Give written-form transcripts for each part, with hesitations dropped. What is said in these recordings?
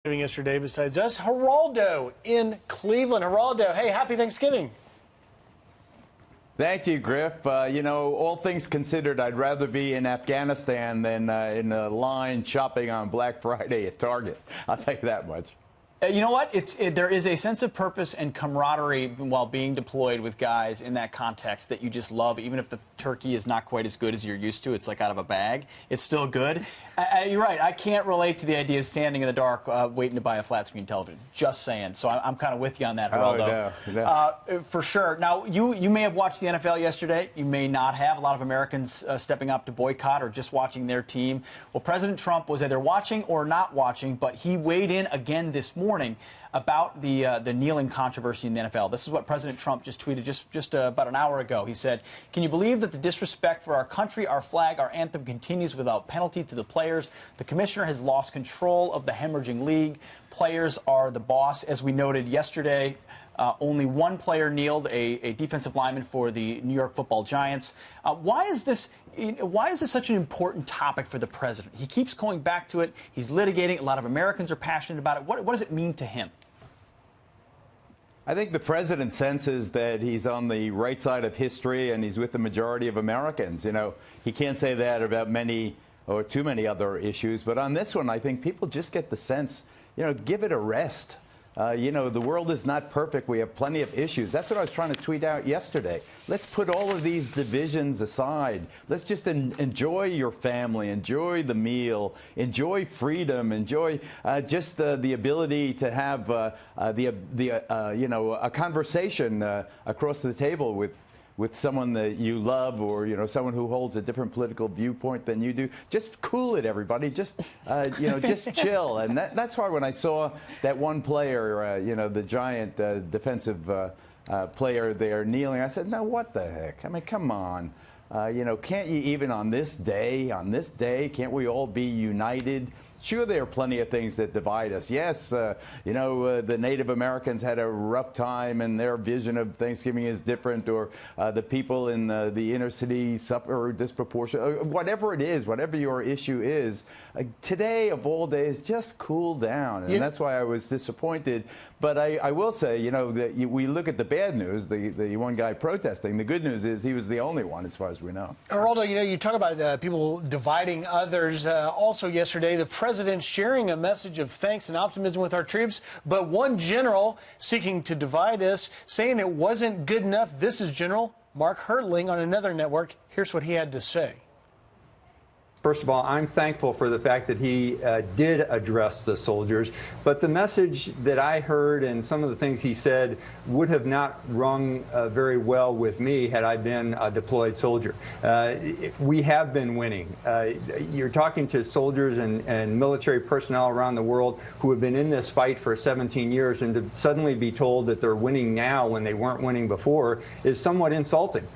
Yesterday besides us. Geraldo in Cleveland. Geraldo, hey, happy Thanksgiving. Thank you, Griff. All things considered, I'd rather be in Afghanistan than in a line shopping on Black Friday at Target. I'll tell you that much. You know what? There is a sense of purpose and camaraderie while being deployed with guys in that context that you just love. Even if the turkey is not quite as good as you're used to, it's like out of a bag. It's still good. You're right. I can't relate to the idea of standing in the dark waiting to buy a flat screen television. Just saying. So I'm kind of with you on that, Geraldo. Oh, no. For sure. Now, you may have watched the NFL yesterday. You may not have. A lot of Americans stepping up to boycott or just watching their team. Well, President Trump was either watching or not watching, but he weighed in again this morning about the kneeling controversy in the NFL. This is what President Trump just tweeted just about an hour ago. He said, "Can you believe that the disrespect for our country, our flag, our anthem continues without penalty to the players? The commissioner has lost control of the hemorrhaging league. Players are the boss." As we noted yesterday, only one player kneeled, a defensive lineman for the New York Football Giants. Why is this such an important topic for the president? He keeps going back to it. He's litigating. A lot of Americans are passionate about it. What does it mean to him? I think the president senses that he's on the right side of history and he's with the majority of Americans. He can't say that about many or too many other issues. But on this one, I think people just get the sense, give it a rest. The world is not perfect. We have plenty of issues. That's what I was trying to tweet out yesterday. Let's put all of these divisions aside. Let's just enjoy your family, enjoy the meal, enjoy freedom, enjoy just the ability to have a conversation across the table with someone that you love, or someone who holds a different political viewpoint than you do. Just cool it, everybody. Just just chill. And that's why when I saw that one player, the giant defensive player there kneeling, I said, "No, what the heck? I mean, come on. Can't you even on this day, can't we all be united?" Sure, there are plenty of things that divide us. Yes, the Native Americans had a rough time and their vision of Thanksgiving is different, or the people in the inner city suffer disproportionately. Whatever it is, whatever your issue is, today of all days, just cool down. And that's why I was disappointed. But I will say, that we look at the bad news, the one guy protesting. The good news is he was the only one, as far as we know. Geraldo, you talk about people dividing others. Also yesterday, the president sharing a message of thanks and optimism with our troops, but one general seeking to divide us, saying it wasn't good enough. This is General Mark Hertling on another network. Here's what he had to say. First of all, I'm thankful for the fact that he did address the soldiers, but the message that I heard and some of the things he said would have not rung very well with me had I been a deployed soldier. We have been winning. You're talking to soldiers and military personnel around the world who have been in this fight for 17 years, and to suddenly be told that they're winning now when they weren't winning before is somewhat insulting.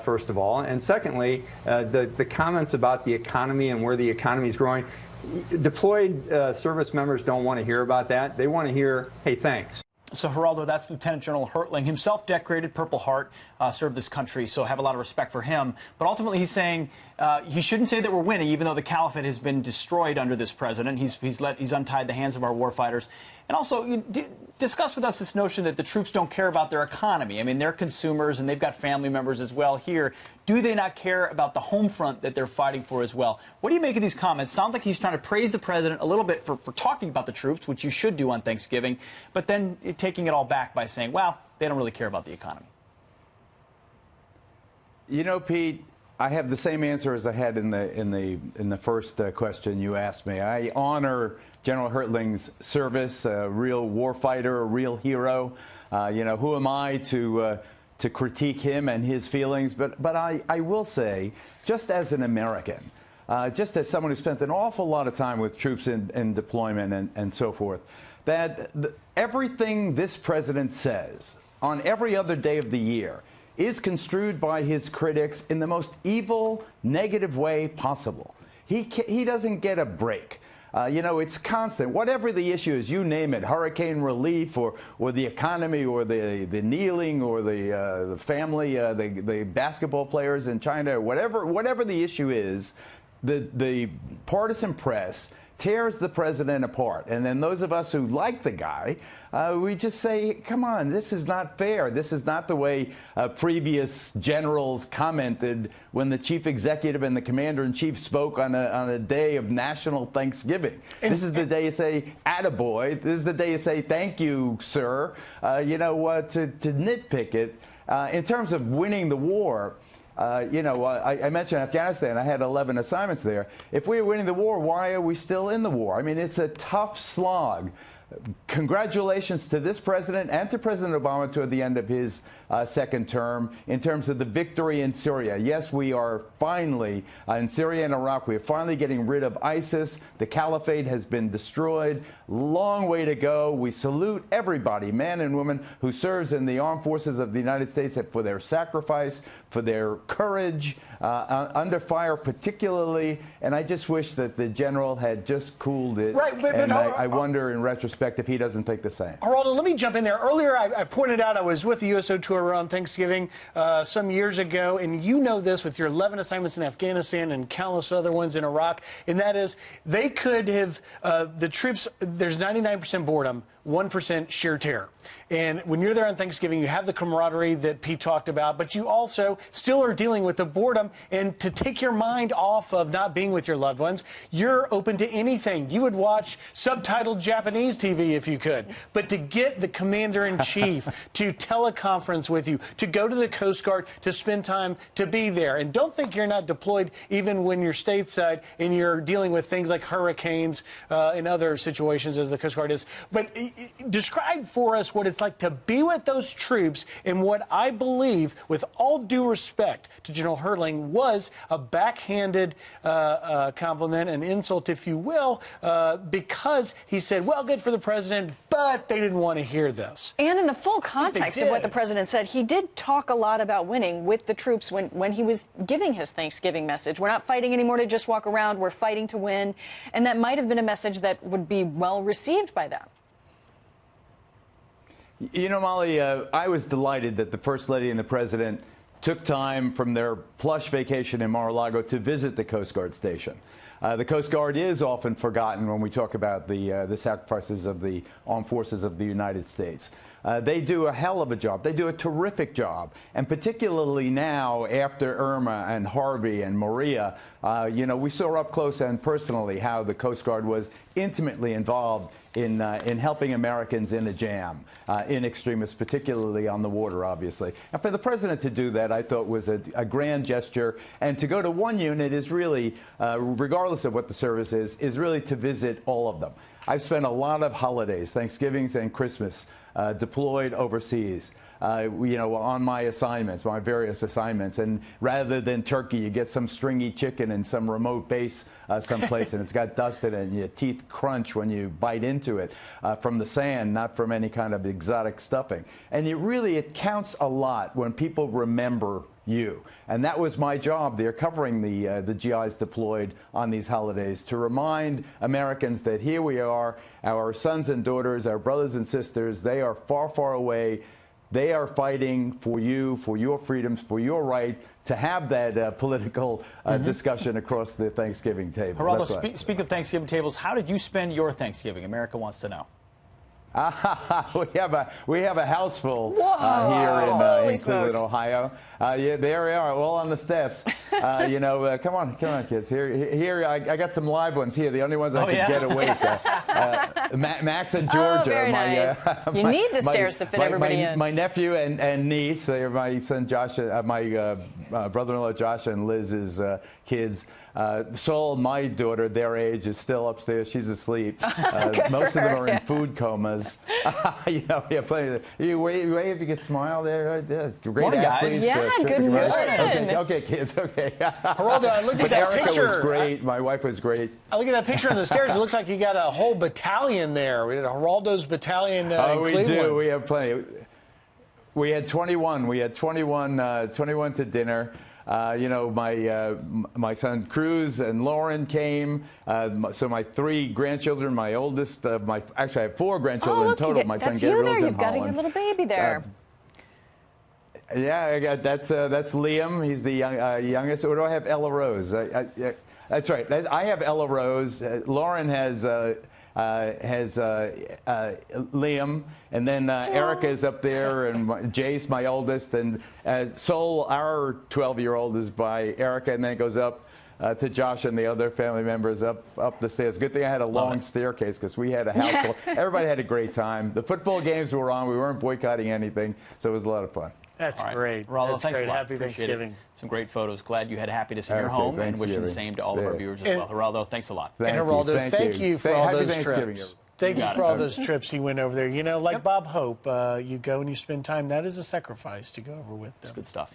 First of all. And secondly, the comments about the economy and where the economy is growing, deployed service members don't want to hear about that. They want to hear, hey, thanks. So, Geraldo, that's Lieutenant General Hertling, himself decorated Purple Heart, served this country, so have a lot of respect for him. But ultimately, he's saying he shouldn't say that we're winning, even though the caliphate has been destroyed under this president. He's untied the hands of our warfighters. And also, discuss with us this notion that the troops don't care about their economy. I mean, they're consumers, and they've got family members as well here. Do they not care about the home front that they're fighting for as well? What do you make of these comments? Sounds like he's trying to praise the president a little bit for talking about the troops, which you should do on Thanksgiving, but then taking it all back by saying, well, they don't really care about the economy. Pete, I have the same answer as I had in the first question you asked me. I honor General Hertling's service, a real warfighter, a real hero. Who am I to critique him and his feelings? But I will say, just as an American, just as someone who spent an awful lot of time with troops in deployment and so forth, that everything this president says on every other day of the year is construed by his critics in the most evil, negative way possible. He doesn't get a break. It's constant. Whatever the issue is, you name it, hurricane relief or the economy or the kneeling or the family, the basketball players in China, whatever the issue is, the partisan press tears the president apart. And then those of us who like the guy, we just say, come on, this is not fair. This is not the way previous generals commented when the chief executive and the commander-in-chief spoke on a day of national Thanksgiving. This is the day you say, attaboy. This is the day you say, thank you, sir. You know, to nitpick it, in terms of winning the war, you know, I mentioned Afghanistan. I had 11 assignments there. If we were winning the war, why are we still in the war? I mean, it's a tough slog. Congratulations to this president and to President Obama toward the end of his second term in terms of the victory in Syria. Yes, we are finally, in Syria and Iraq, we are finally getting rid of ISIS. The caliphate has been destroyed. Long way to go. We salute everybody, man and woman, who serves in the armed forces of the United States for their sacrifice, for their courage, under fire particularly. And I just wish that the general had just cooled it. Right, and I wonder in retrospect if he doesn't think the same. Geraldo, let me jump in there. Earlier, I pointed out I was with the USO tour around Thanksgiving some years ago, and you know this with your 11 assignments in Afghanistan and countless other ones in Iraq, and that is they could have, the troops, there's 99% boredom, 1% sheer terror. And when you're there on Thanksgiving, you have the camaraderie that Pete talked about, but you also still are dealing with the boredom. And to take your mind off of not being with your loved ones, you're open to anything. You would watch subtitled Japanese TV if you could. But to get the commander-in-chief to teleconference with you, to go to the Coast Guard, to spend time, to be there. And don't think you're not deployed even when you're stateside and you're dealing with things like hurricanes and other situations as the Coast Guard is. But describe for us what it's like to be with those troops and what I believe, with all due respect to General Hertling, was a backhanded compliment, an insult, if you will, because he said, well, good for the president, but they didn't want to hear this. And in the full context of what the president said, he did talk a lot about winning with the troops when he was giving his Thanksgiving message. We're not fighting anymore to just walk around. We're fighting to win. And that might have been a message that would be well received by them. You know, Molly, I was delighted that the First Lady and the President took time from their plush vacation in Mar-a-Lago to visit the Coast Guard station. The Coast Guard is often forgotten when we talk about the sacrifices of the armed forces of the United States. They do a hell of a job. They do a terrific job. And particularly now, after Irma and Harvey and Maria, you know, we saw up close and personally how the Coast Guard was intimately involved in helping Americans in a jam, in extremis, particularly on the water, obviously. And for the president to do that, I thought was a grand gesture. And to go to one unit is really, regardless of what the service is really to visit all of them. I've spent a lot of holidays, Thanksgivings and Christmas, deployed overseas. You know, on my assignments, my various assignments, and rather than turkey, you get some stringy chicken in some remote base someplace, and it's got dust in it, and your teeth crunch when you bite into it from the sand, not from any kind of exotic stuffing. And it counts a lot when people remember you. And that was my job there, covering the GIs deployed on these holidays, to remind Americans that here we are, our sons and daughters, our brothers and sisters, they are far, far away. They are fighting for you, for your freedoms, for your right to have that political discussion across the Thanksgiving table. Geraldo, speak of Thanksgiving tables, how did you spend your Thanksgiving? America wants to know. We have a house full here in Cleveland, Ohio. Yeah, there we are, all on the steps. You know, come on, kids. Here, I got some live ones here. The only ones I could get awake. Max and Georgia. Oh, very nice. You need the stairs to fit everybody in. My nephew and niece, they're my son Josh, my brother-in-law Josh and Liz's kids. Sol, my daughter, their age, is still upstairs. She's asleep. Most of them are in food comas. You know, we have plenty of. You wave if you could smile there. Great morning, guys. athletes. Yeah, good morning. Okay, kids. Okay. Geraldo, I looked at that Erica picture. was great. My wife was great. I look at that picture on the stairs. It looks like you got a whole battalion there. We had a Geraldo's battalion in Cleveland. We do. We have plenty. We had 21. We had 21 to dinner. You know, my son Cruz and Lauren came. So my 3 grandchildren, my oldest, actually I have 4 grandchildren in total. My son Geraldo You've got your little baby there. Yeah, that's Liam. He's the youngest. Or do I have Ella Rose? That's right. I have Ella Rose. Lauren has Liam, and then Erica is up there, and Jace, my oldest, and Sol, our 12-year-old, is by Erica, and then it goes up to Josh and the other family members up the stairs. Good thing I had a long staircase because we had a house full. Everybody had a great time. The football games were on. We weren't boycotting anything, so it was a lot of fun. That's great. Geraldo, That's thanks great. a lot. Happy Appreciate Thanksgiving. it. Some great photos. Glad you had happiness in your Okay, home, and wishing the Thanksgiving. same to all of our viewers as well. Geraldo, thanks a lot. And Geraldo, thank you for all Happy those Thanksgiving, trips. everyone. Thank you got for it. all those trips he went over there. You know, like Bob Hope, you go and you spend time. That is a sacrifice to go over with them. It's good stuff.